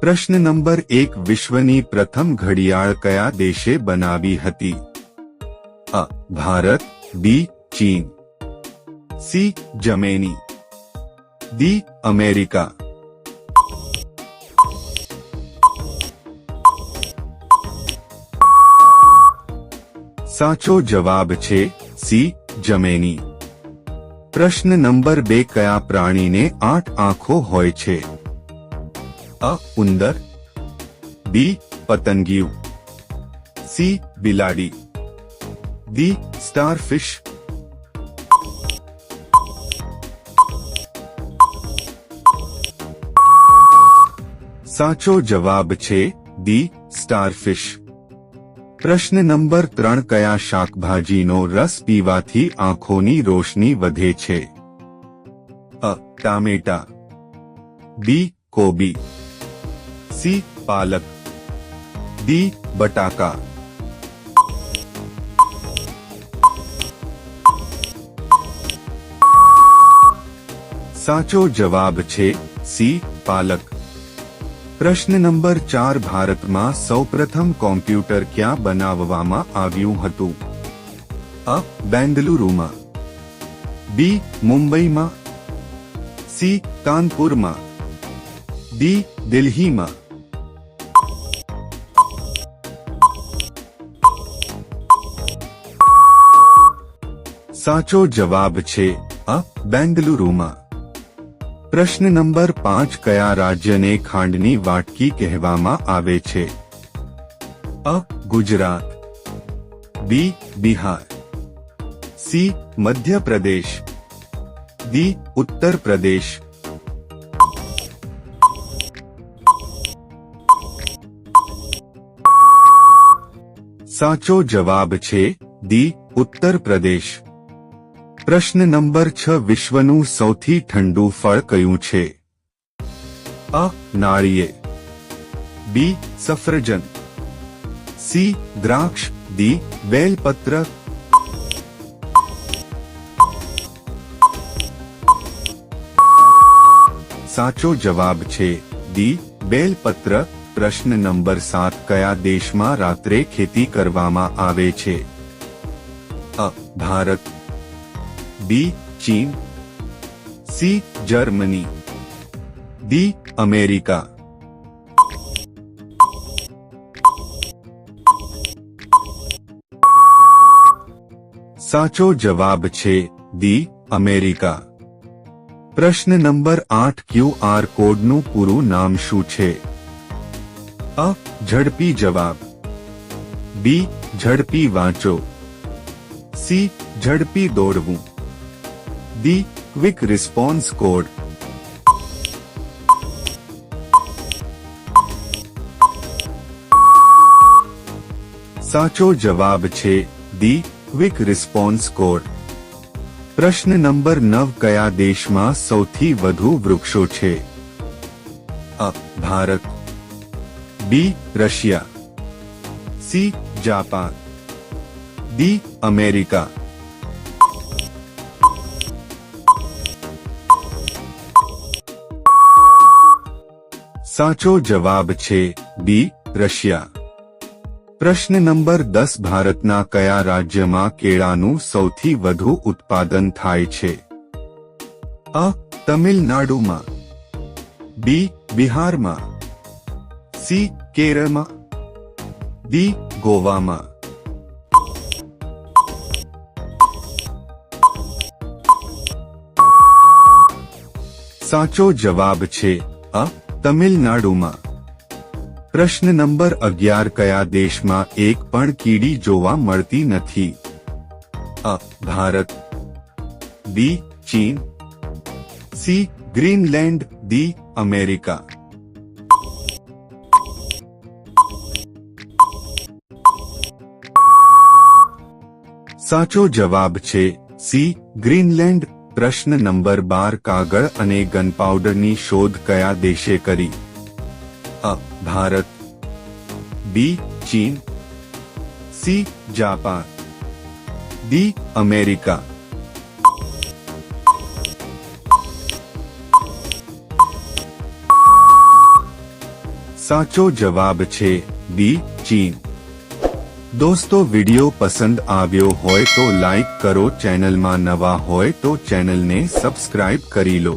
પ્રશ્ન નંબર 1 વિશ્વની પ્રથમ ઘડિયાળ કયા દેશે બનાવી હતી? અ. ભારત, બી. ચીન, સી. Germany, D. અમેરિકા. સાચો જવાબ છે સી. જર્મની. પ્રશ્ન નંબર 2 કયા પ્રાણીને 8 આંખો હોય છે? અ. ઉંદર, બી. પતંગિયું, સી. બિલાડી, ડી. સ્ટારફિશ. સાચો જવાબ છે ડી. સ્ટારફિશ. પ્રશ્ન નંબર 3 કયા શાકભાજીનો રસ પીવાથી આંખોની રોશની વધે છે? અ. ટામેટા, બી. કોબી, સી. પાલક, ડી. બટાકા. સાચો જવાબ છે સી. પાલક. પ્રશ્ન નંબર 4 ભારતમાં સૌપ્રથમ કોમ્પ્યુટર ક્યાં બનાવવામાં આવ્યું હતું? અ. બેંગલુરુમાં, બી. મુંબઈમાં, સી. કાનપુરમાં, ડી. દિલ્હીમાં. સાચો જવાબ છે અ. બેંગલુરુમાં. પ્રશ્ન નંબર 5 કયા રાજ્યને ખાંડની વાટકી કહેવામાં આવે છે? અ. ગુજરાત, બી. બિહાર, સી. મધ્યપ્રદેશ, ડી. ઉત્તર પ્રદેશ. સાચો જવાબ છે ડી. ઉત્તર પ્રદેશ. પ્રશ્ન નંબર 6 વિશ્વનું સૌથી ઠંડુ ફળ કયું છે? અ. નાળિયેર, બી. સફરજન, સી. દ્રાક્ષ, ડી. બેલપત્ર. સાચો જવાબ છે ડી. બેલપત્ર. પ્રશ્ન નંબર 7 કયા દેશમાં રાત્રે ખેતી કરવામાં આવે છે? અ. ભારત, બી. ચીન, સી. Germany, D. અમેરિકા. સાચો જવાબ છે ડી. અમેરિકા. પ્રશ્ન નંબર 8 QR કોડનું પૂરું નામ શું છે? અ. ઝડપી જવાબ, બી. ઝડપી વાંચો, સી. ઝડપી દોડવું, ડી. Quick response code. સાચો જવાબ છે ડી. Quick response code. પ્રશ્ન નંબર 9 કયા દેશમાં સૌથી વધુ વૃક્ષો છે? અ. Bharat, B. Russia, C. Japan, D. America. સાચો જવાબ છે બી. રશિયા. પ્રશ્ન નંબર 10 ભારતના કયા રાજ્યમાં કેળાનું સૌથી વધુ ઉત્પાદન થાય છે? અ. તમિલનાડુમાં, બી. બિહારમાં, સી. કેરળમાં, ડી. ગોવામાં. સાચો જવાબ છે અ. તમિલનાડુમાં. પ્રશ્ન નંબર 11 કયા દેશમાં એક પણ કીડી જોવા મળતી નથી? અ. ભારત, બી. ચીન, સી. Greenland, D. અમેરિકા. સાચો જવાબ છે સી. ગ્રીનલેન્ડ. પ્રશ્ન નંબર 12 કાગળ અને ગનપાઉડરની શોધ કયા દેશે કરી? અ. ભારત, બી. ચીન, સી. Japan, D. અમેરિકા. સાચો જવાબ છે બી ચીન। દોસ્તો વિડિયો પસંદ આવ્યો હોય તો લાઈક કરો, ચેનલમાં નવા હોય તો ચેનલને સબસ્ક્રાઇબ કરી લો।